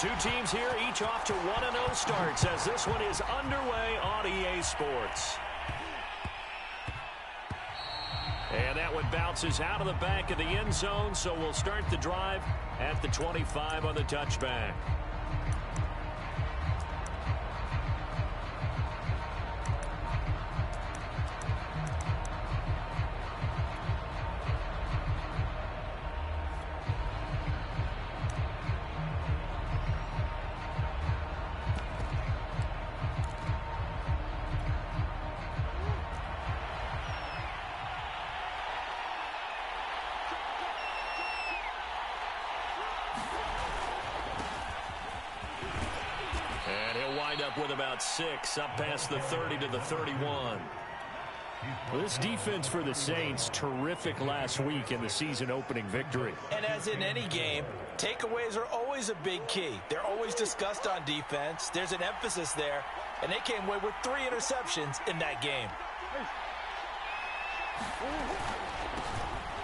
Two teams here, each off to 1-0 starts as this one is underway on EA Sports. And that one bounces out of the back of the end zone, so we'll start the drive at the 25 on the touchback. Up with about 6, up past the 30 to the 31. Well, this defense for the Saints, terrific last week in the season opening victory. And as in any game, takeaways are always a big key. They're always discussed on defense. There's an emphasis there, and they came away with 3 interceptions in that game.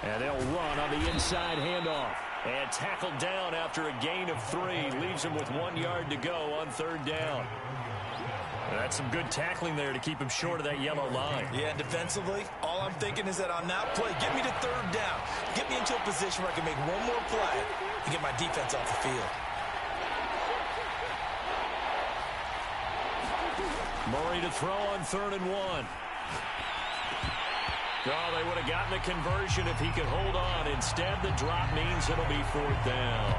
And they'll run on the inside handoff. And tackled down after a gain of 3. Leaves him with 1 yard to go on 3rd down. That's some good tackling there to keep him short of that yellow line. Yeah, defensively, all I'm thinking is that on that play, get me to 3rd down. Get me into a position where I can make one more play and get my defense off the field. Murray to throw on 3rd and 1. Oh, they would have gotten the conversion if he could hold on. Instead, the drop means it'll be 4th down.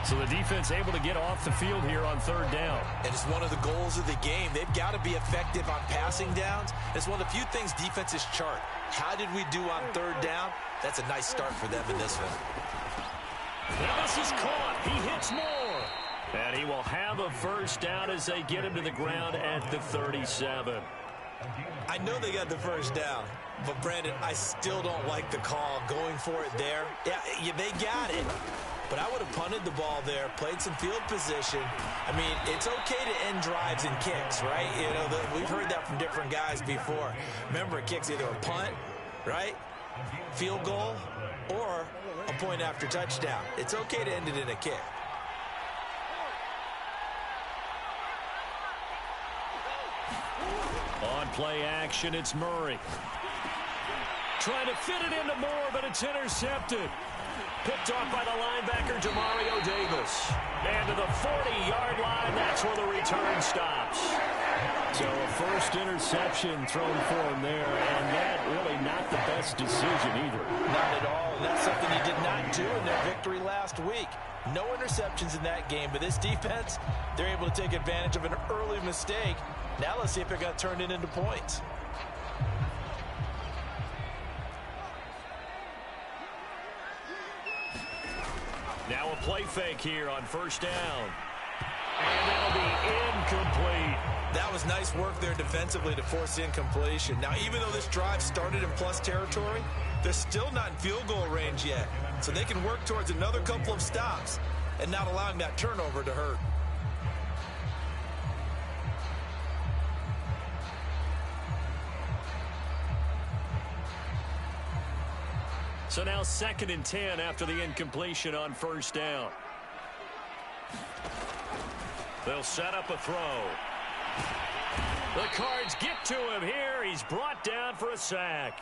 So the defense able to get off the field here on 3rd down. And it's one of the goals of the game. They've got to be effective on passing downs. It's one of the few things defenses chart. How did we do on 3rd down? That's a nice start for them in this one. Now this is caught. He hits more. And he will have a 1st down as they get him to the ground at the 37. I know they got the 1st down, but Brandon, I still don't like the call going for it there. Yeah, they got it, but I would have punted the ball there, played some field position. I mean, it's okay to end drives and kicks, right? You know, we've heard that from different guys before. Remember, a kick's either a punt, right, field goal, or a point after touchdown. It's okay to end it in a kick. On play action, it's Murray. Trying to fit it into Moore, but it's intercepted. Picked off by the linebacker, Demario Davis. And to the 40-yard line, that's where the return stops. So a 1st interception thrown for him there, and that really not the best decision either. Not at all, and that's something he did not do in their victory last week. No interceptions in that game, but this defense, they're able to take advantage of an early mistake. Now let's see if it got turned into points. Now a play fake here on 1st down. And that'll be incomplete. That was nice work there defensively to force incompletion. Now, even though this drive started in plus territory, they're still not in field goal range yet. So they can work towards another couple of stops and not allowing that turnover to hurt. So now 2nd and 10 after the incompletion on 1st down. They'll set up a throw. The Cards get to him here. He's brought down for a sack.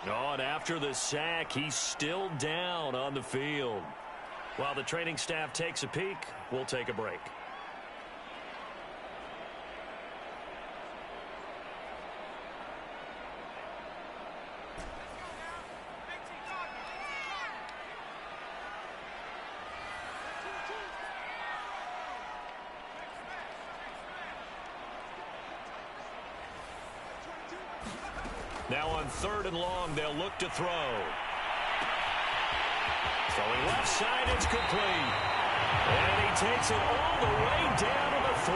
Oh, and after the sack, he's still down on the field. While the training staff takes a peek, we'll take a break. Now on 3rd and long, they'll look to throw. Throwing left side, it's complete. And he takes it all the way down to the 3.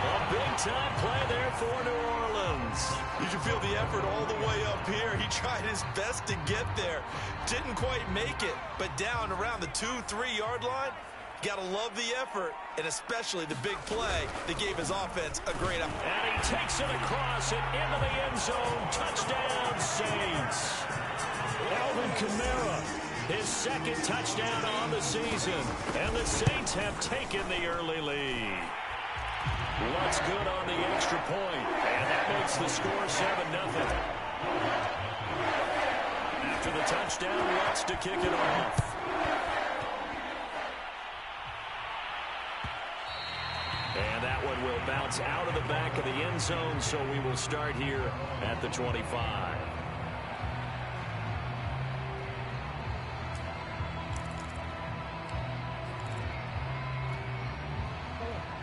A big-time play there for New Orleans. You can feel the effort all the way up here. He tried his best to get there. Didn't quite make it, but down around the 2-3 yard line, got to love the effort, and especially the big play that gave his offense a great opportunity. And he takes it across and into the end zone. Touchdown, Saints. Alvin Kamara his second touchdown on the season. And the Saints have taken the early lead. What's good on the extra point? And that makes the score 7-0. After the touchdown, Lutz to kick it off. And that one will bounce out of the back of the end zone, so we will start here at the 25.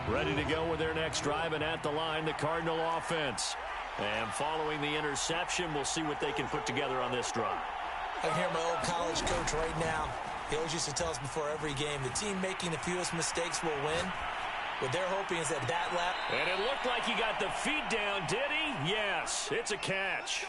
Ready to go with their next drive, and at the line, the Cardinal offense. And following the interception, we'll see what they can put together on this drive. I can hear my old college coach right now. He always used to tell us before every game, the team making the fewest mistakes will win. What they're hoping is that lap. And it looked like he got the feet down, did he? Yes, it's a catch.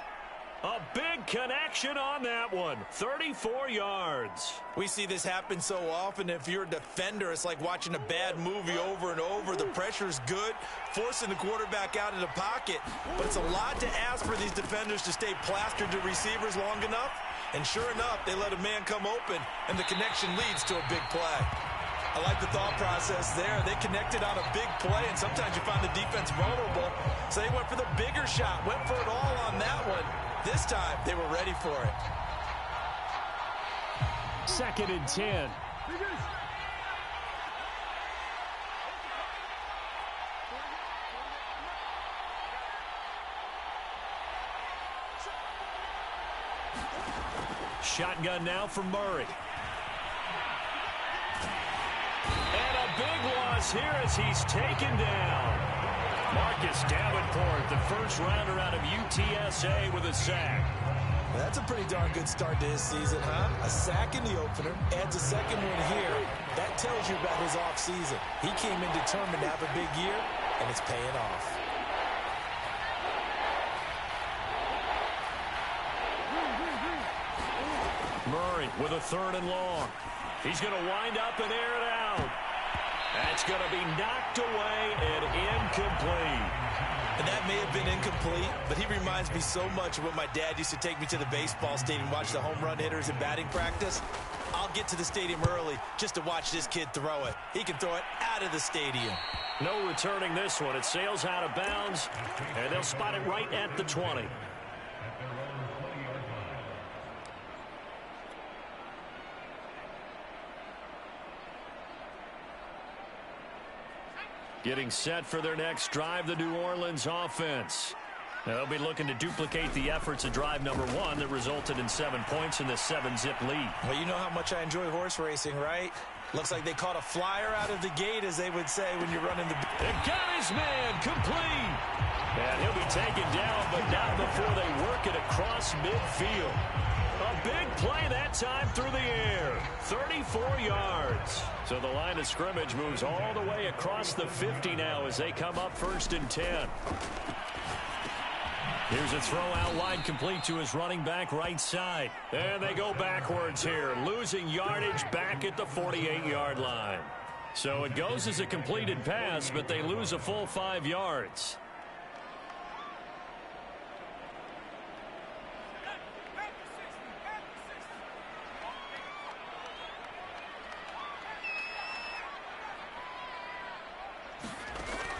A big connection on that one. 34 yards. We see this happen so often. If you're a defender, it's like watching a bad movie over and over. The pressure's good, forcing the quarterback out of the pocket. But it's a lot to ask for these defenders to stay plastered to receivers long enough. And sure enough, they let a man come open, and the connection leads to a big play. I like the thought process there. They connected on a big play, and sometimes you find the defense vulnerable. So they went for the bigger shot, went for it all on that one. This time, they were ready for it. 2nd and 10. Shotgun now for Murray. And a big loss here as he's taken down. Marcus Davenport, the first rounder out of UTSA with a sack. That's a pretty darn good start to his season, huh? A sack in the opener, adds a second one here. That tells you about his offseason. He came in determined to have a big year, and it's paying off. Murray with a 3rd and long. He's going to wind up and air it out. That's going to be knocked away and incomplete. And that may have been incomplete, but he reminds me so much of when my dad used to take me to the baseball stadium and watch the home run hitters in batting practice. I'll get to the stadium early just to watch this kid throw it. He can throw it out of the stadium. No returning this one. It sails out of bounds, and they'll spot it right at the 20. Getting set for their next drive, the New Orleans offense. They'll be looking to duplicate the efforts of drive number 1 that resulted in 7 points in the 7-zip lead. Well, you know how much I enjoy horse racing, right? Looks like they caught a flyer out of the gate, as they would say when you're running the... They got his man complete. And he'll be taken down, but not before they work it across midfield. A big play that time through the air. 34 yards. So the line of scrimmage moves all the way across the 50 now as they come up 1st and 10. Here's a throw out wide, complete to his running back right side. And they go backwards here, losing yardage back at the 48-yard line. So it goes as a completed pass, but they lose a full 5 yards.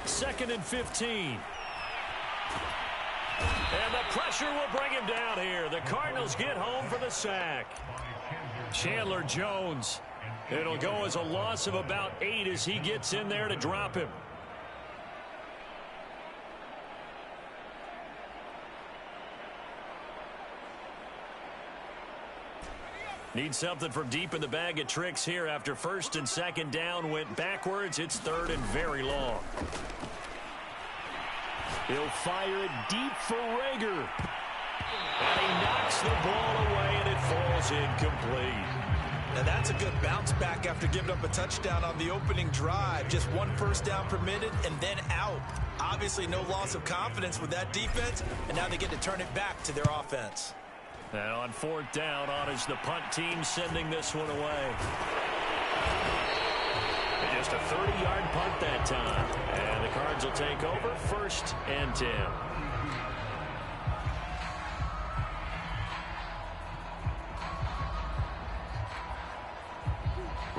Second and 15. And the pressure will bring him down here. The Cardinals get home for the sack. Chandler Jones. It'll go as a loss of about 8 as he gets in there to drop him. Need something from deep in the bag of tricks here after 1st and 2nd down went backwards. It's 3rd and very long. He'll fire it deep for Rager. And he knocks the ball away, and it falls incomplete. Now that's a good bounce back after giving up a touchdown on the opening drive. Just 1 first down permitted and then out. Obviously no loss of confidence with that defense, and now they get to turn it back to their offense. And on 4th down, on is the punt team sending this one away. And just a 30-yard punt that time. And the Cards will take over 1st and 10.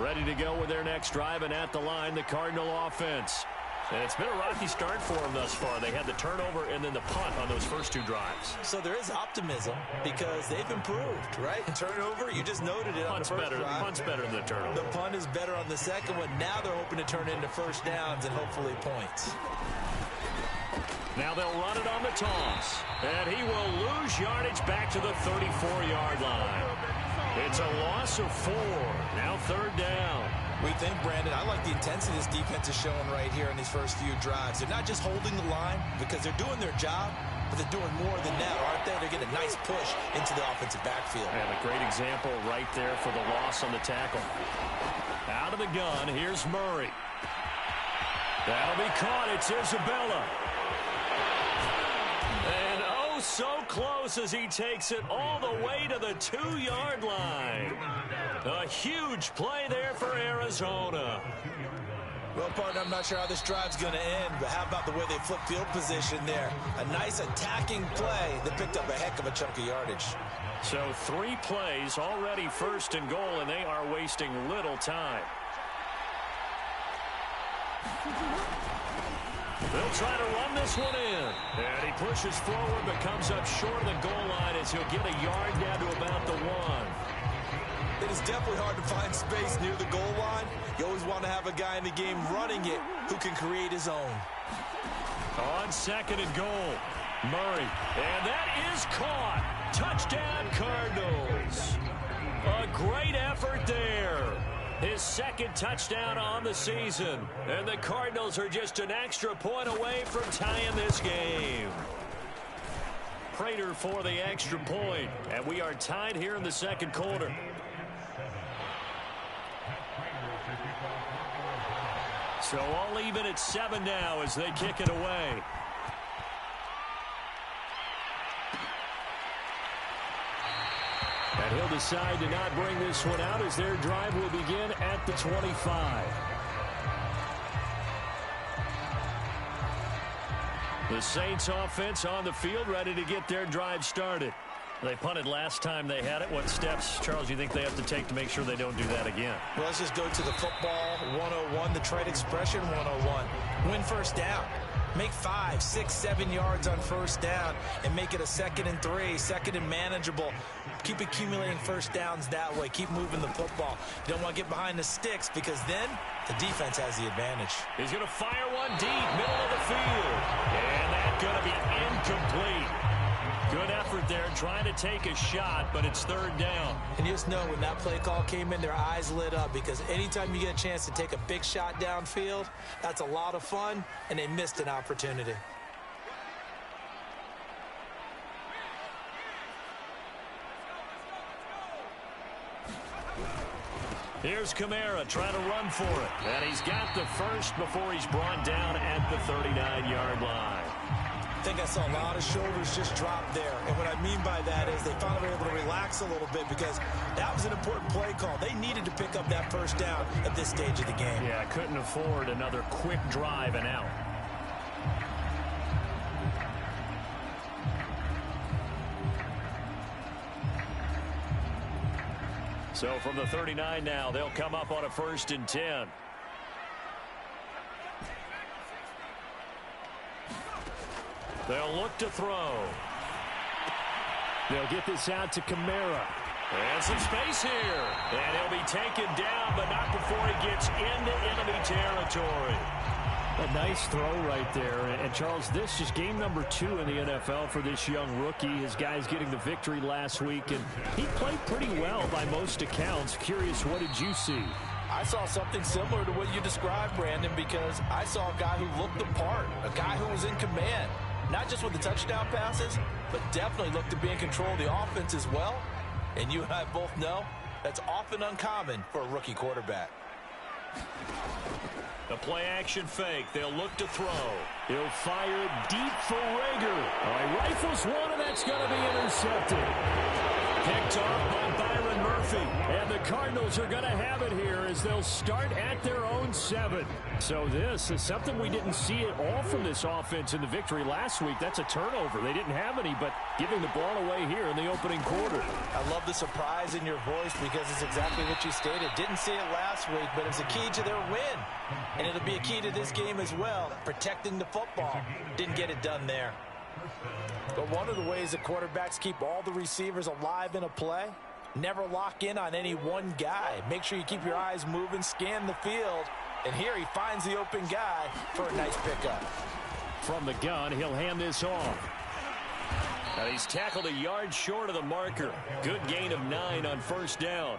Ready to go with their next drive, and at the line, the Cardinal offense. And it's been a rocky start for them thus far. They had the turnover and then the punt on those first two drives. So there is optimism because they've improved, right? Turnover, you just noted it on the first drive. Punt's better than the turnover. The punt is better on the second one. Now they're hoping to turn it into first downs and hopefully points. Now they'll run it on the toss. And he will lose yardage back to the 34-yard line. It's a loss of 4. Now third down. We think, Brandon, I like the intensity this defense is showing right here in these first few drives. They're not just holding the line because they're doing their job, but they're doing more than that, aren't they? They're getting a nice push into the offensive backfield. And a great example right there for the loss on the tackle. Out of the gun, here's Murray. That'll be caught. It's Isabella. And oh, so close as he takes it all the way to the 2-yard line. A huge play there for Arizona. Well, partner, I'm not sure how this drive's going to end, but how about the way they flip field position there? A nice attacking play that picked up a heck of a chunk of yardage. So 3 plays already first and goal, and they are wasting little time. They'll try to run this one in. And he pushes forward but comes up short of the goal line as he'll get a yard down to about the 1. It is definitely hard to find space near the goal line. You always want to have a guy in the game running it who can create his own. On second and goal, Murray. And that is caught. Touchdown, Cardinals. A great effort there. His second touchdown on the season. And the Cardinals are just an extra point away from tying this game. Prater for the extra point. And we are tied here in the second quarter. So all even at 7 now as they kick it away. And he'll decide to not bring this one out as their drive will begin at the 25. The Saints offense on the field ready to get their drive started. They punted last time they had it. What steps, Charles, do you think they have to take to make sure they don't do that again? Well, let's just go to the football 101, the trade expression 101. Win first down. Make 5, 6, 7 yards on first down and make it a 2nd and 3, 2nd and manageable. Keep accumulating first downs that way. Keep moving the football. You don't want to get behind the sticks because then the defense has the advantage. He's going to fire one deep, middle of the field. And that's going to be incomplete. Good effort there, trying to take a shot, but it's third down. And you just know when that play call came in, their eyes lit up because anytime you get a chance to take a big shot downfield, that's a lot of fun, and they missed an opportunity. Here's Kamara trying to run for it. And he's got the first before he's brought down at the 39-yard line. I think I saw a lot of shoulders just drop there. And what I mean by that is they finally were able to relax a little bit because that was an important play call. They needed to pick up that first down at this stage of the game. Yeah, couldn't afford another quick drive and out. So from the 39 now, they'll come up on a 1st and 10. They'll look to throw. They'll get this out to Kamara. And some space here. And he'll be taken down, but not before he gets into enemy territory. A nice throw right there. And, Charles, this is game number 2 in the NFL for this young rookie. His guys getting the victory last week, and he played pretty well by most accounts. Curious, what did you see? I saw something similar to what you described, Brandon, because I saw a guy who looked the part, a guy who was in command. Not just with the touchdown passes, but definitely looked to be in control of the offense as well. And you and I both know that's often uncommon for a rookie quarterback. The play-action fake. They'll look to throw. He'll fire deep for Rager. All right, rifles one, and that's going to be intercepted. Picked off by Byron Murphy. And the Cardinals are going to have it here as they'll start at their own 7. So this is something we didn't see at all from this offense in the victory last week. That's a turnover. They didn't have any, but giving the ball away here in the opening quarter. I love the surprise in your voice because it's exactly what you stated. Didn't see it last week, but it's a key to their win. And it'll be a key to this game as well, protecting the football. Didn't get it done there. But one of the ways the quarterbacks keep all the receivers alive in a play, never lock in on any one guy. Make sure you keep your eyes moving, scan the field. And here he finds the open guy for a nice pickup. From the gun, he'll hand this off. Now he's tackled a yard short of the marker. Good gain of 9 on first down.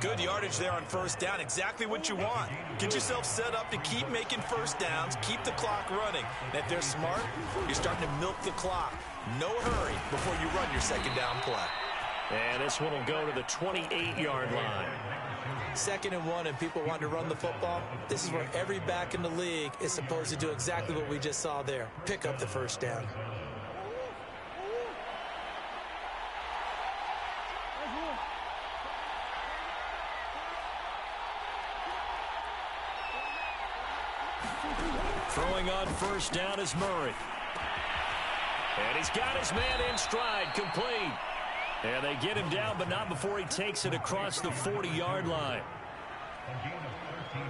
Good yardage there on first down. Exactly what you want. Get yourself set up to keep making first downs, keep the clock running. And if they're smart, you're starting to milk the clock. No hurry before you run your second down play. And this one will go to the 28-yard line. 2nd and 1, and people want to run the football. This is where every back in the league is supposed to do exactly what we just saw there. Pick up the first down. Throwing on first down is Murray. And he's got his man in stride, complete. And they get him down, but not before he takes it across the 40-yard line.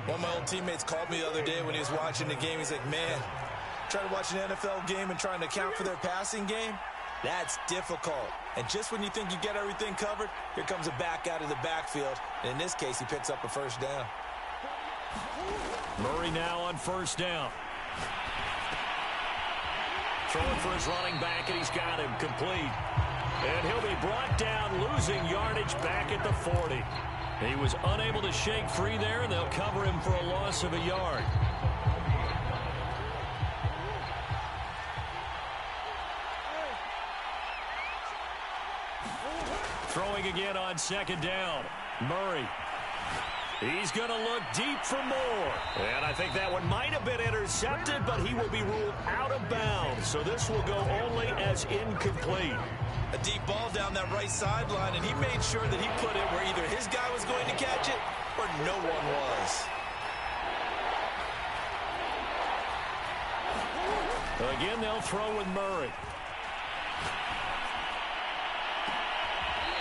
One of my old teammates called me the other day when he was watching the game. He's like, man, trying to watch an NFL game and trying to account for their passing game, that's difficult. And just when you think you get everything covered, here comes a back out of the backfield. And in this case, he picks up a first down. Murray now on first down. Throwing for his running back, and he's got him complete. And he'll be brought down, losing yardage back at the 40. He was unable to shake free there, and they'll cover him for a loss of a yard. Throwing again on second down. Murray. He's going to look deep for more. And I think that one might have been intercepted, but he will be ruled out of bounds. So this will go only as incomplete. A deep ball down that right sideline, and he made sure that he put it where either his guy was going to catch it or no one was. Again, they'll throw with Murray.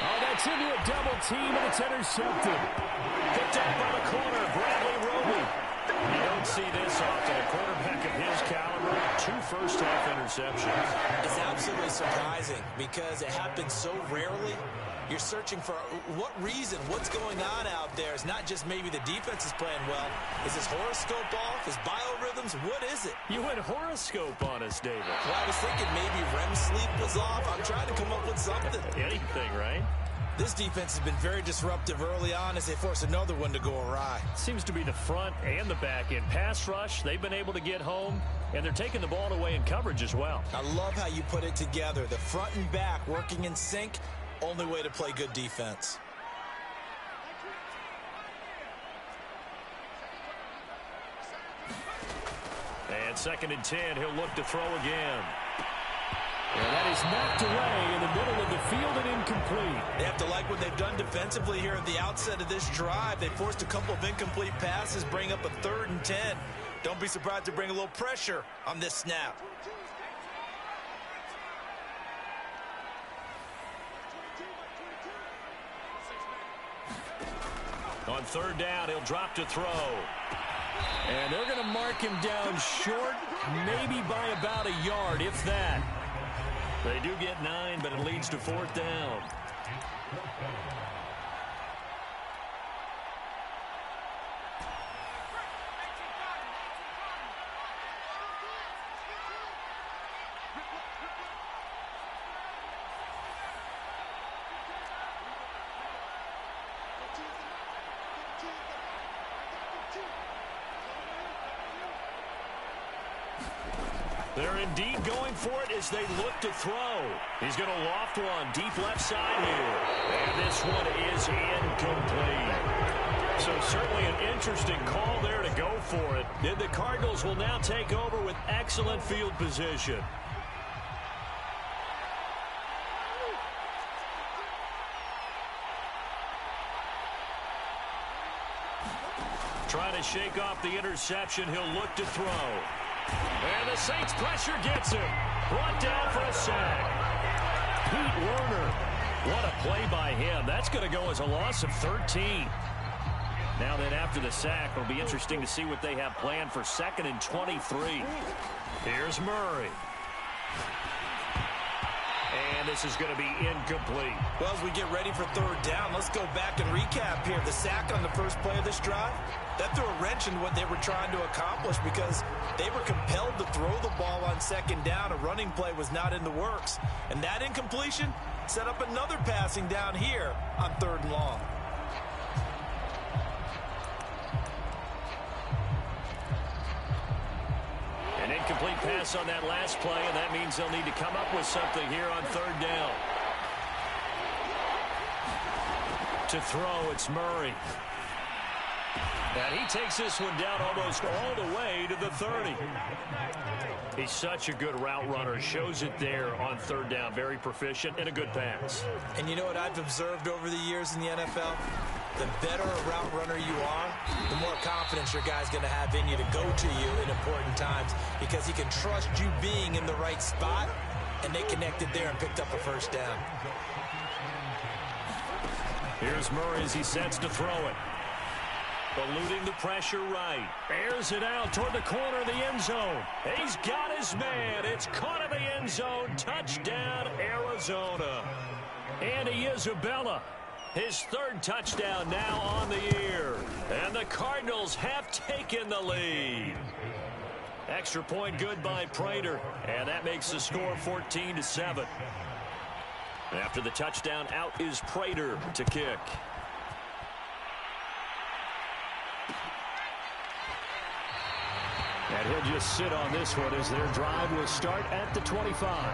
Oh, that's into a double team, and it's intercepted. Picked up by the corner, Bradley Roby. You don't see this often. A quarterback of his caliber, 2 first-half interceptions. It's absolutely surprising because it happens so rarely. You're searching for what reason, what's going on out there. It's not just maybe the defense is playing well. Is his horoscope off? His biorhythms? What is it? You went horoscope on us, David. Well, I was thinking maybe REM sleep was off. I'm trying to come up with something. Anything, right? This defense has been very disruptive early on as they force another one to go awry. Seems to be the front and the back end. Pass rush, they've been able to get home, and they're taking the ball away in coverage as well. I love how you put it together. The front and back working in sync, only way to play good defense. And 2nd and 10, he'll look to throw again. And that is knocked away in the middle of the field and incomplete. They have to like what they've done defensively here at the outset of this drive. They forced a couple of incomplete passes, bring up a 3rd and 10. Don't be surprised to bring a little pressure on this snap. On 3rd down, he'll drop to throw. And they're going to mark him down short, maybe by about a yard, if that. They do get 9, but it leads to 4th down. They're indeed going for it as they look to throw. He's going to loft one deep left side here. And this one is incomplete. So certainly an interesting call there to go for it. Then the Cardinals will now take over with excellent field position. Trying to shake off the interception. He'll look to throw. And the Saints pressure gets him. Brought down for a sack. Pete Werner. What a play by him. That's going to go as a loss of 13. Now then, after the sack, it'll be interesting to see what they have planned for 2nd and 23. Here's Murray. And this is going to be incomplete. Well, as we get ready for 3rd down, let's go back and recap here. The sack on the first play of this drive, that threw a wrench in what they were trying to accomplish because they were compelled to throw the ball on 2nd down. A running play was not in the works. And that incompletion set up another passing down here on 3rd and long. An incomplete pass on that last play, and that means they'll need to come up with something here on 3rd down. To throw, it's Murray. And he takes this one down almost all the way to the 30. He's such a good route runner. Shows it there on 3rd down. Very proficient and a good pass. And you know what I've observed over the years in the NFL? The better a route runner you are, the more confidence your guy's going to have in you to go to you in important times because he can trust you being in the right spot, and they connected there and picked up a 1st down. Here's Murray as he sets to throw it. Eluding the pressure right. Airs it out toward the corner of the end zone. He's got his man. It's caught in the end zone. Touchdown, Arizona. Andy Isabella. His 3rd touchdown now on the year. And the Cardinals have taken the lead. Extra point good by Prater. And that makes the score 14-7. After the touchdown, out is Prater to kick. And he'll just sit on this one as their drive will start at the 25.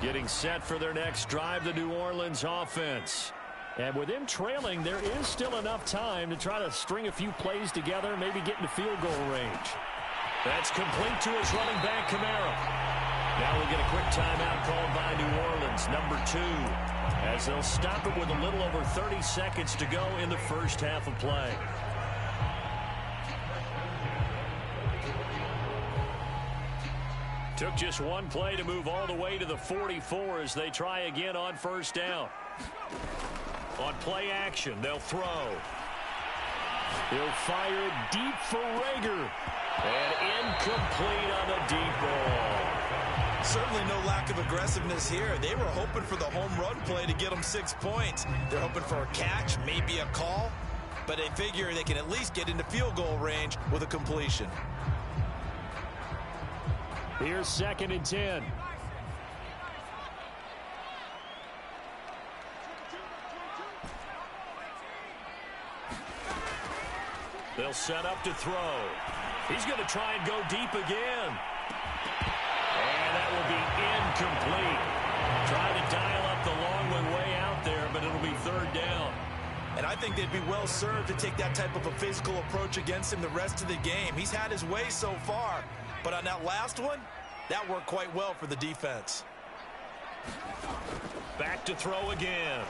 Getting set for their next drive, the New Orleans offense. And with him trailing, there is still enough time to try to string a few plays together, maybe get into field goal range. That's complete to his running back, Kamara. Now we'll get a quick timeout called by New Orleans, number 2, as they'll stop it with a little over 30 seconds to go in the first half of play. Took just one play to move all the way to the 44 as they try again on 1st down. On play action, they'll throw. He'll fire it deep for Rager. And incomplete on the deep ball. Certainly no lack of aggressiveness here. They were hoping for the home run play to get them 6 points. They're hoping for a catch, maybe a call, but they figure they can at least get into field goal range with a completion. Here's 2nd and 10. They'll set up to throw. He's going to try and go deep again. And that will be incomplete. Trying to dial up the long one way out there, but it'll be 3rd down. And I think they'd be well served to take that type of a physical approach against him the rest of the game. He's had his way so far, but on that last one, that worked quite well for the defense. Back to throw again.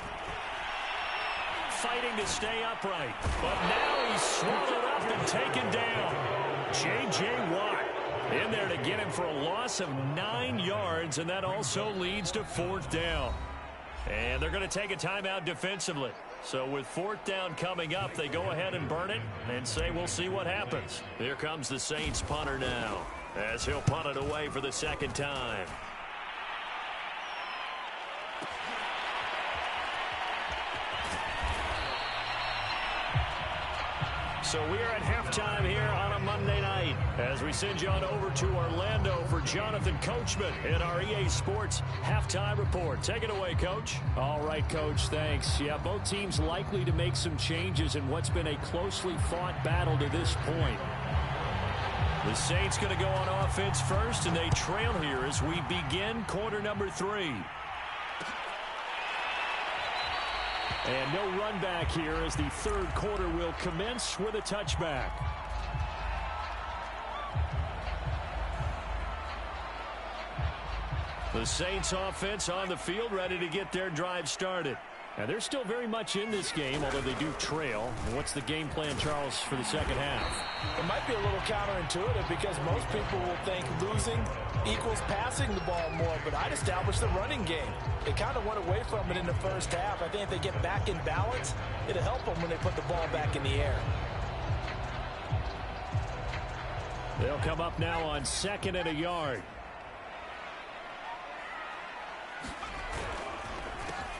Fighting to stay upright, but now he's swallowed up and taken down. J.J. Watt in there to get him for a loss of 9 yards, and that also leads to 4th down. And they're going to take a timeout defensively. So with 4th down coming up, they go ahead and burn it and say we'll see what happens. Here comes the Saints punter now as he'll punt it away for the 2nd time. So we are at halftime here on a Monday night as we send you on over to Orlando for Jonathan Coachman in our EA Sports Halftime Report. Take it away, Coach. All right, Coach, thanks. Yeah, both teams likely to make some changes in what's been a closely fought battle to this point. The Saints going to go on offense first, and they trail here as we begin quarter number 3. And no run back here as the 3rd quarter will commence with a touchback. The Saints offense on the field, ready to get their drive started. And they're still very much in this game, although they do trail. And what's the game plan, Charles, for the second half? It might be a little counterintuitive because most people will think losing equals passing the ball more, but I'd establish the running game. They kind of went away from it in the first half. I think if they get back in balance, it'll help them when they put the ball back in the air. They'll come up now on 2nd and a yard.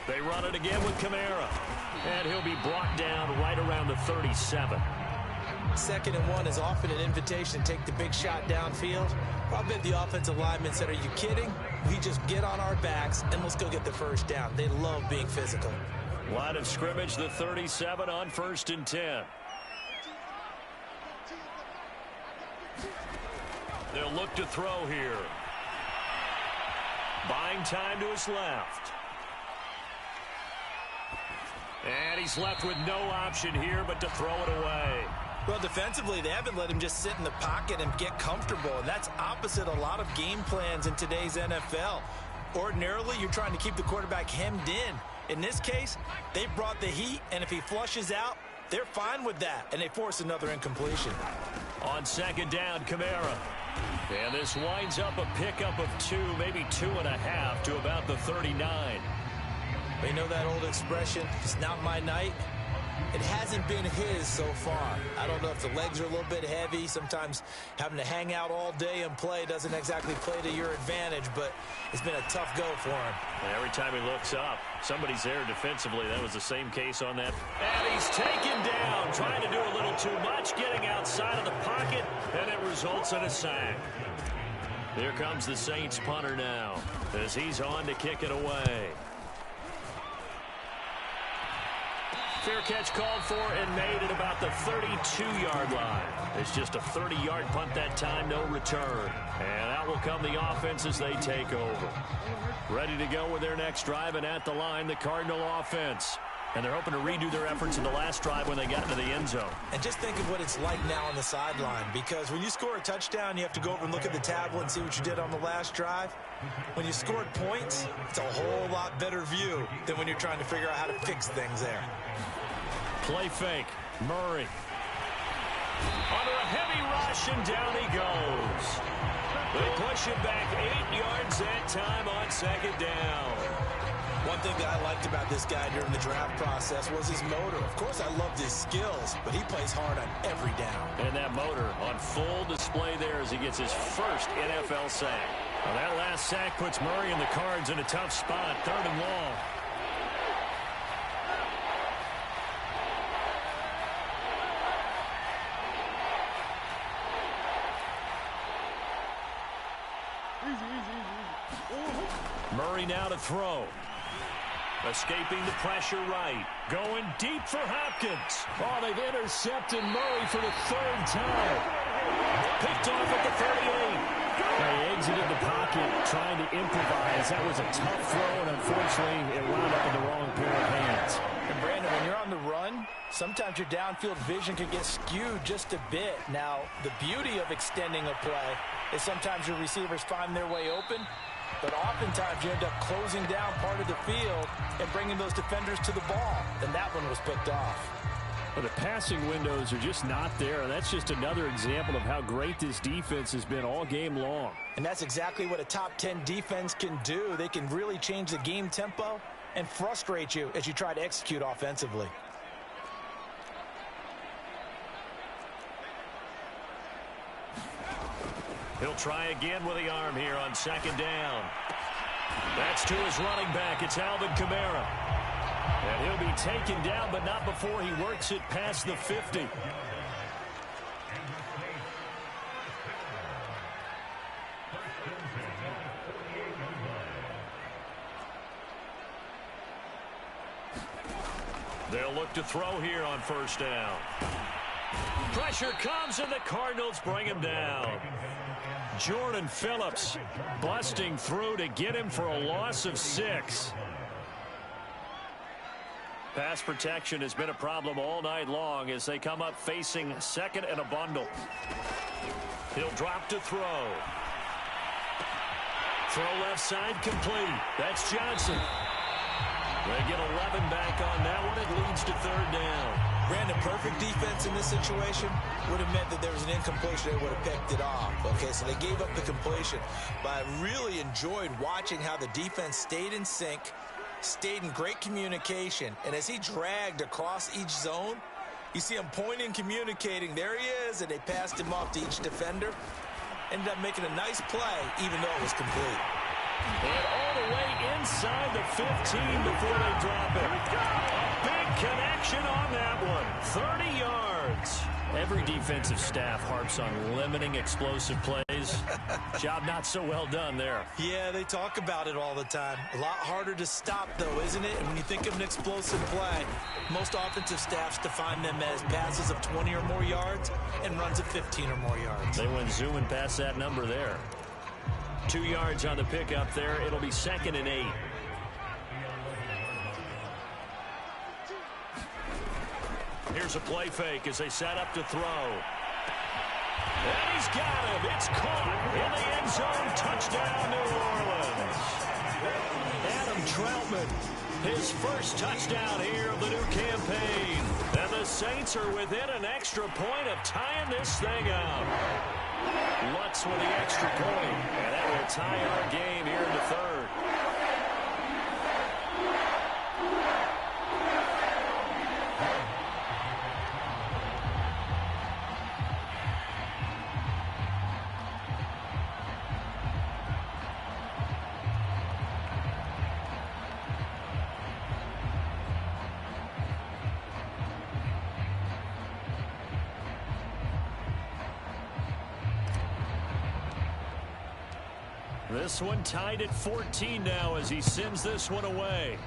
They run it again with Kamara. And he'll be brought down right around the 37. 2nd and 1 is often an invitation to take the big shot downfield. Probably the offensive linemen said, are you kidding? We just get on our backs and let's go get the first down. They love being physical. Line of scrimmage, the 37 on 1st and 10. They'll look to throw here. Buying time to his left. And he's left with no option here but to throw it away. Well, defensively, they haven't let him just sit in the pocket and get comfortable, and that's opposite a lot of game plans in today's NFL. Ordinarily, you're trying to keep the quarterback hemmed in. In this case, they brought the heat, and if he flushes out, they're fine with that, and they force another incompletion. On 2nd down, Kamara. And this winds up a pickup of 2, maybe 2.5 to about the 39. You know that old expression, it's not my night? It hasn't been his so far. I don't know if the legs are a little bit heavy. Sometimes having to hang out all day and play doesn't exactly play to your advantage, but it's been a tough go for him. And every time he looks up, somebody's there defensively. That was the same case on that. And he's taken down, trying to do a little too much, getting outside of the pocket, and it results in a sack. Here comes the Saints punter now, as he's on to kick it away. Fair catch called for and made at about the 32-yard line. It's just a 30-yard punt that time, no return. And out will come the offense as they take over. Ready to go with their next drive, and at the line, the Cardinal offense. And they're hoping to redo their efforts in the last drive when they got into the end zone. And just think of what it's like now on the sideline, because when you score a touchdown, you have to go over and look at the tablet and see what you did on the last drive. When you scored points, it's a whole lot better view than when you're trying to figure out how to fix things there. Play fake. Murray. Under a heavy rush, and down he goes. They push him back 8 yards that time on 2nd down. One thing that I liked about this guy during the draft process was his motor. Of course, I loved his skills, but he plays hard on every down. And that motor on full display there as he gets his first NFL sack. Well, that last sack puts Murray and the Cards in a tough spot, 3rd and long. Murray now to throw. Escaping the pressure right. Going deep for Hopkins. Oh, they've intercepted Murray for the 3rd time. Picked off at the 38. They exited the pocket trying to improvise. That was a tough throw, and unfortunately, it wound up in the wrong pair of hands. And Brandon, when you're on the run, sometimes your downfield vision can get skewed just a bit. Now, the beauty of extending a play is sometimes your receivers find their way open, but oftentimes you end up closing down part of the field and bringing those defenders to the ball. And that one was picked off. But the passing windows are just not there. That's just another example of how great this defense has been all game long. And that's exactly what a top 10 defense can do. They can really change the game tempo and frustrate you as you try to execute offensively. He'll try again with the arm here on 2nd down. That's to his running back. It's Alvin Kamara. And he'll be taken down, but not before he works it past the 50. They'll look to throw here on 1st down. Pressure comes, and the Cardinals bring him down. Jordan Phillips busting through to get him for a loss of 6. Pass protection has been a problem all night long as they come up facing 2nd and a bundle. He'll drop to throw. Throw left side complete. That's Johnson. They get 11 back on that one. It leads to third down. Brandon, perfect defense in this situation would have meant that there was an incompletion. They would have picked it off. Okay, so they gave up the completion. But I really enjoyed watching how the defense stayed in sync, stayed in great communication. And as he dragged across each zone, you see him pointing, communicating. There he is, and they passed him off to each defender. Ended up making a nice play, even though it was complete. And all the way inside the 15 before they drop it. A big connection on that one. 30 yards. Every defensive staff harps on limiting explosive plays. Job not so well done there. Yeah, they talk about it all the time. A lot harder to stop, though, isn't it? And when you think of an explosive play, most offensive staffs define them as passes of 20 or more yards and runs of 15 or more yards. They went zooming past that number there. 2 yards on the pickup there. It'll be 2nd and 8. Here's a play fake as they set up to throw. And he's got him. It's caught in the end zone. Touchdown, New Orleans. Adam Troutman, his first touchdown here of the new campaign. And the Saints are within an extra point of tying this thing up. Lutz with the extra point. And that will tie our game here in the third. This one tied at 14 now as he sends this one away.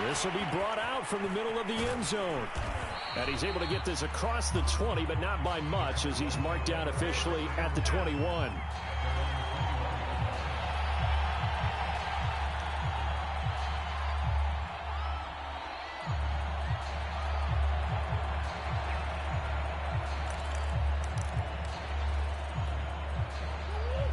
This will be brought out from the middle of the end zone. And he's able to get this across the 20, but not by much as he's marked down officially at the 21.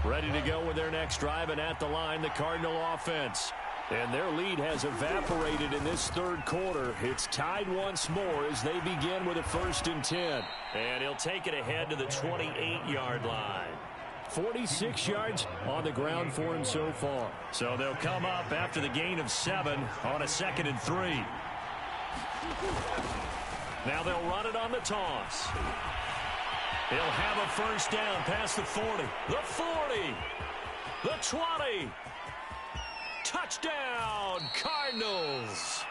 Ready to go with their next drive, and at the line, the Cardinal offense. And their lead has evaporated in this third quarter. It's tied once more as they begin with a 1st and 10. And he'll take it ahead to the 28-yard line. 46 yards on the ground for him so far. So they'll come up after the gain of 7 on a 2nd and 3. Now they'll run it on the toss. He'll have a 1st down past the 40. The 40. The 20. Touchdown, Cardinals.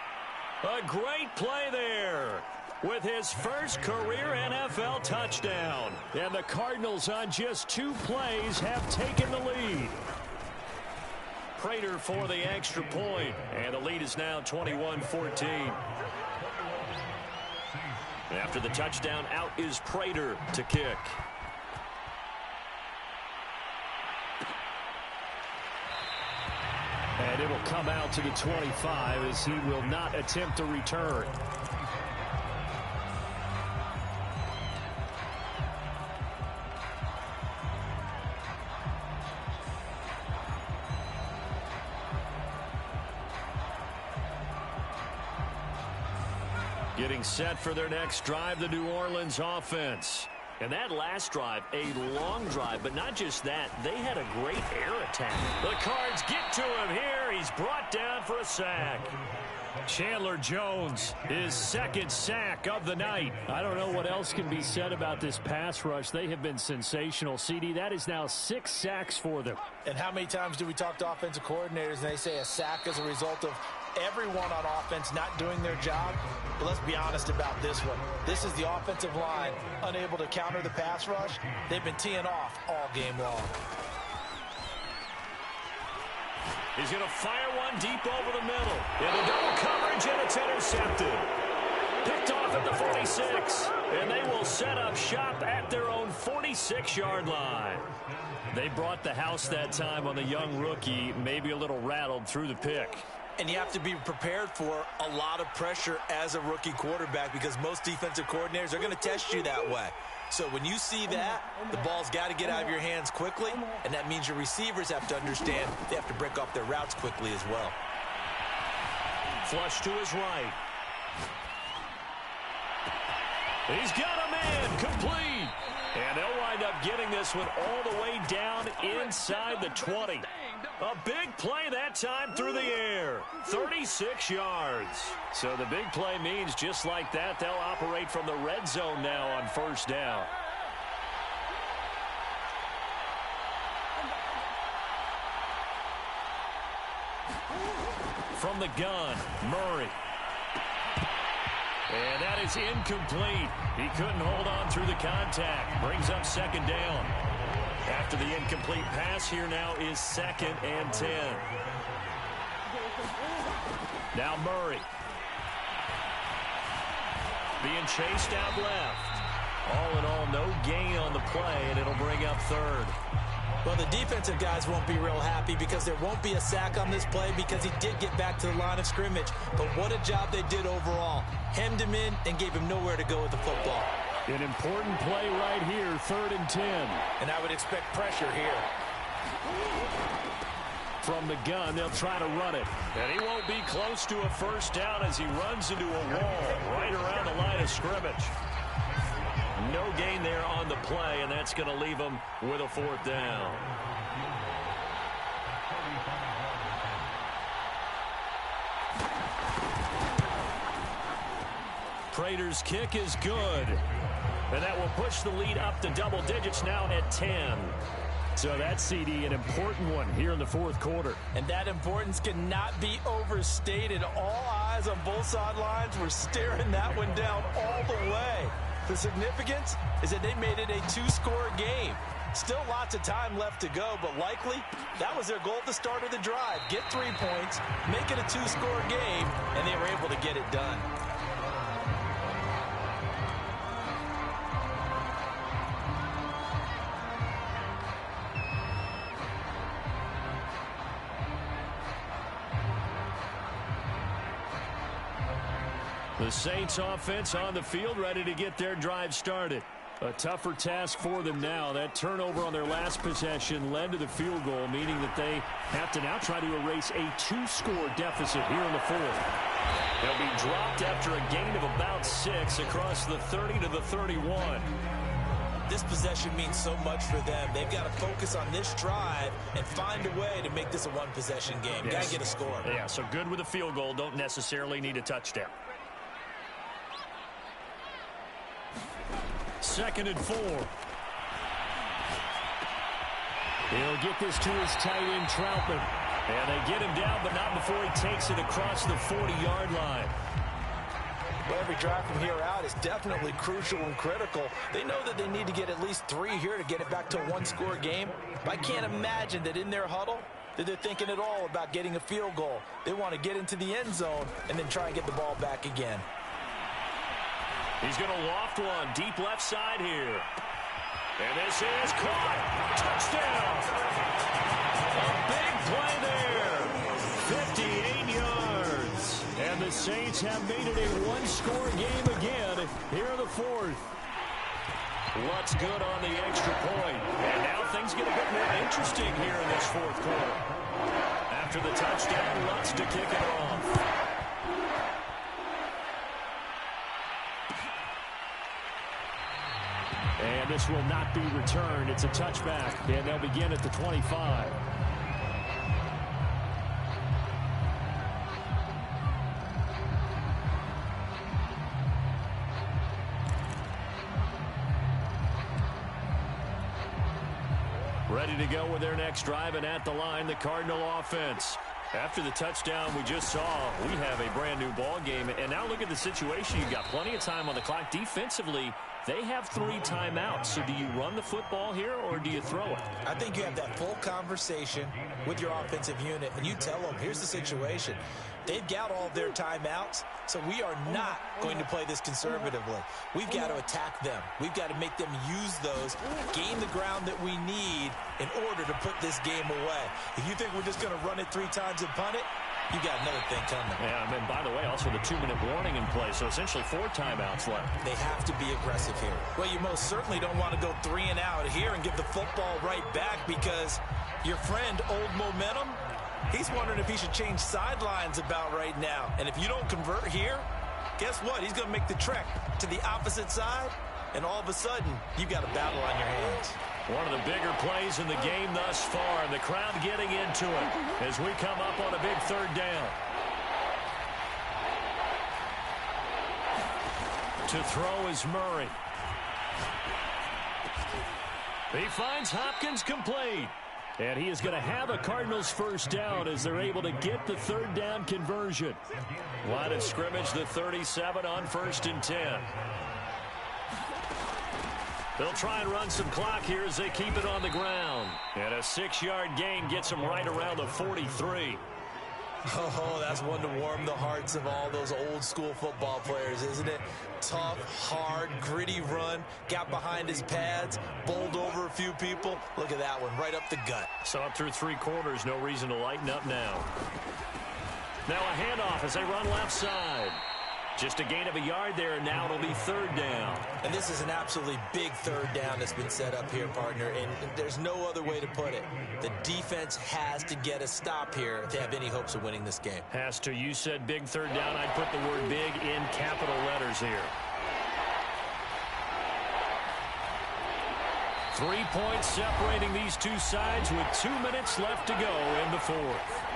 A great play there with his first career NFL touchdown. And the Cardinals on just 2 plays have taken the lead. Prater for the extra point. And the lead is now 21-14. After the touchdown, out is Prater to kick. And it'll come out to the 25 as he will not attempt a return. Getting set for their next drive, the New Orleans offense. And that last drive, a long drive, but not just that. They had a great air attack. The Cards get to him here. He's brought down for a sack. Chandler Jones, his 2nd sack of the night. I don't know what else can be said about this pass rush. They have been sensational. CD, that is now 6 sacks for them. And how many times do we talk to offensive coordinators and they say a sack is a result of everyone on offense not doing their job? But let's be honest about this one. This is the offensive line unable to counter the pass rush. They've been teeing off all game long. He's going to fire one deep over the middle. Into double coverage, and it's intercepted. Picked off at the 46. And they will set up shop at their own 46-yard line. They brought the house that time on the young rookie, maybe a little rattled through the pick. And you have to be prepared for a lot of pressure as a rookie quarterback because most defensive coordinators are going to test you that way. So when you see that, the ball's got to get out of your hands quickly, and that means your receivers have to understand they have to break off their routes quickly as well. Flush to his right. He's got a man, complete. And they'll wind up getting this one all the way down inside the 20. A big play that time through the air. 36 yards. So the big play means just like that, they'll operate from the red zone now on first down. From the gun, Murray. And that is incomplete. He couldn't hold on through the contact. Brings up second down. After the incomplete pass, here now is 2nd and 10. Now Murray. Being chased out left. All in all, no gain on the play, and it'll bring up 3rd. Well, the defensive guys won't be real happy because there won't be a sack on this play because he did get back to the line of scrimmage. But what a job they did overall. Hemmed him in and gave him nowhere to go with the football. An important play right here, 3rd and 10. And I would expect pressure here. From the gun, they'll try to run it. And he won't be close to a first down as he runs into a wall right around the line of scrimmage. No gain there on the play, and that's going to leave him with a 4th down. Prater's kick is good. And that will push the lead up to double digits now at 10. So that CD, an important one here in the 4th quarter. And that importance cannot be overstated. All eyes on both sidelines were staring that one down all the way. The significance is that they made it a 2-score game. Still lots of time left to go, but likely that was their goal at the start of the drive. Get 3 points, make it a 2-score game, and they were able to get it done. The Saints offense on the field, ready to get their drive started. A tougher task for them now. That turnover on their last possession led to the field goal, meaning that they have to now try to erase a 2-score deficit here in the 4th. They'll be dropped after a gain of about 6 across the 30 to the 31. This possession means so much for them. They've got to focus on this drive and find a way to make this a one-possession game. Yes. Got to get a score. Yeah, so good with a field goal. Don't necessarily need a touchdown. 2nd and 4. He'll get this to his tight end, Troutman. And they get him down, but not before he takes it across the 40-yard line. Well, every drive from here out is definitely crucial and critical. They know that they need to get at least 3 here to get it back to a 1-score game. But I can't imagine that in their huddle that they're thinking at all about getting a field goal. They want to get into the end zone and then try and get the ball back again. He's going to loft one deep left side here. And this is caught. Touchdown. A big play there. 58 yards. And the Saints have made it a 1-score game again here in the 4th. Lutz good on the extra point. And now things get a bit more interesting here in this 4th quarter. After the touchdown, Lutz to kick it off. And this will not be returned. It's a touchback, and they'll begin at the 25. Ready to go with their next drive, and at the line, the Cardinal offense. After the touchdown we just saw, we have a brand-new ball game. And now look at the situation. You've got plenty of time on the clock. Defensively, they have 3 timeouts. So do you run the football here, or do you throw it? I think you have that full conversation with your offensive unit, and you tell them, here's the situation. They've got all of their timeouts, so we are not going to play this conservatively. We've got to attack them. We've got to make them use those, gain the ground that we need in order to put this game away. If you think we're just going to run it 3 times and punt it, you got another thing coming. Yeah, and by the way, also the 2-minute warning in play, so essentially 4 timeouts left. They have to be aggressive here. Well, you most certainly don't want to go 3 and out here and give the football right back, because your friend, Old Momentum, he's wondering if he should change sidelines about right now. And if you don't convert here, guess what? He's going to make the trek to the opposite side, and all of a sudden, you've got a battle on your hands. One of the bigger plays in the game thus far, and the crowd getting into it as we come up on a big 3rd down. To throw is Murray. He finds Hopkins complete. And he is going to have a Cardinals 1st down as they're able to get the 3rd down conversion. Line of scrimmage, the 37 on 1st and 10. They'll try and run some clock here as they keep it on the ground. And a 6-yard gain gets them right around the 43. Oh, that's one to warm the hearts of all those old-school football players, isn't it? Tough, hard, gritty run. Got behind his pads, bowled over a few people. Look at that one, right up the gut. So up through 3 quarters, no reason to lighten up now. Now a handoff as they run left side. Just a gain of a yard there, and now it'll be 3rd down. And this is an absolutely big 3rd down that's been set up here, partner, and there's no other way to put it. The defense has to get a stop here to have any hopes of winning this game. Has to. You said big 3rd down. I'd put the word big in capital letters here. 3 points separating these two sides with 2 minutes left to go in the 4th.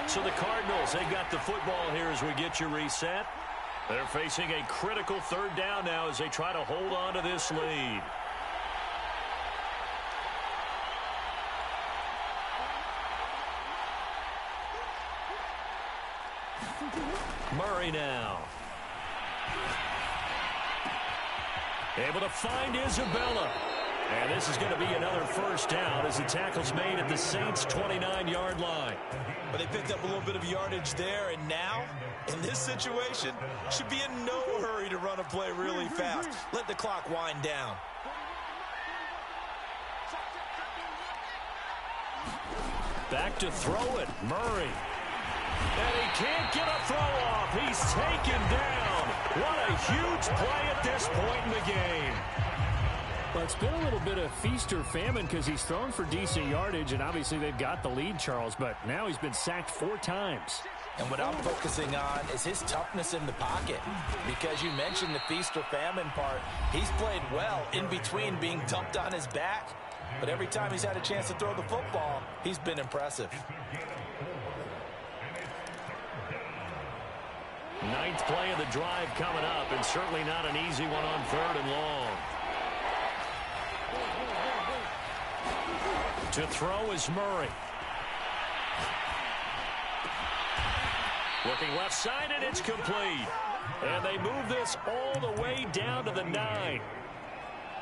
So the Cardinals, they got the football here as we get you reset. They're facing a critical 3rd down now as they try to hold on to this lead. Murray now. Able to find Isabella. And this is going to be another 1st down as the tackle's made at the Saints' 29-yard line. But they picked up a little bit of yardage there, and now, in this situation, should be in no hurry to run a play really fast. Let the clock wind down. Back to throw it, Murray. And he can't get a throw off. He's taken down. What a huge play at this point in the game. Well, it's been a little bit of feast or famine because he's thrown for decent yardage, and obviously they've got the lead, Charles, but now he's been sacked 4 times. And what I'm focusing on is his toughness in the pocket, because you mentioned the feast or famine part. He's played well in between being dumped on his back, but every time he's had a chance to throw the football, he's been impressive. 9th play of the drive coming up, and certainly not an easy one on 3rd and long. To throw is Murray. Looking left side, and it's complete. And they move this all the way down to the 9.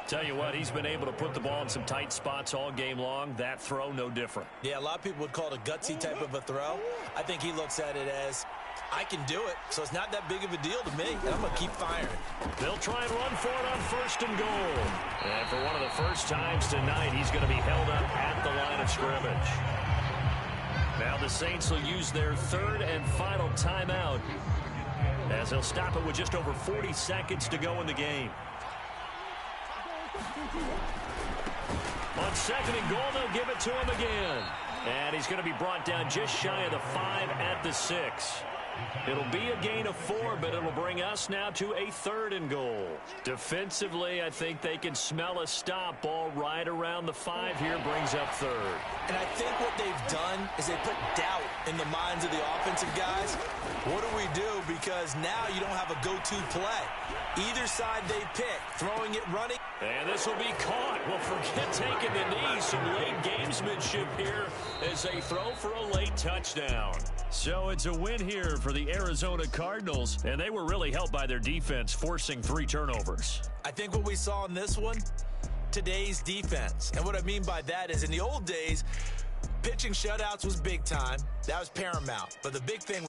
Tell you what, he's been able to put the ball in some tight spots all game long. That throw, no different. Yeah, a lot of people would call it a gutsy type of a throw. I think he looks at it as, I can do it, so it's not that big of a deal to me, and I'm going to keep firing. They'll try and run for it on 1st and goal. And for one of the first times tonight, he's going to be held up at the line of scrimmage. Now the Saints will use their 3rd and final timeout as they'll stop it with just over 40 seconds to go in the game. On 2nd and goal, they'll give it to him again. And he's going to be brought down just shy of the 5 at the 6. It'll be a gain of 4, but it'll bring us now to a 3rd and goal. Defensively, I think they can smell a stop. Ball right around the 5 here brings up 3rd. And I think what they've done is they put doubt in the minds of the offensive guys. What do we do? Because now you don't have a go-to play. Either side they pick, throwing it, running. And this will be caught. Well, forget taking the knee. Some late gamesmanship here as they throw for a late touchdown. So it's a win here for the Arizona Cardinals, and they were really helped by their defense, forcing 3 turnovers. I think what we saw in this one, today's defense. And what I mean by that is in the old days, pitching shutouts was big time. That was paramount. But the big thing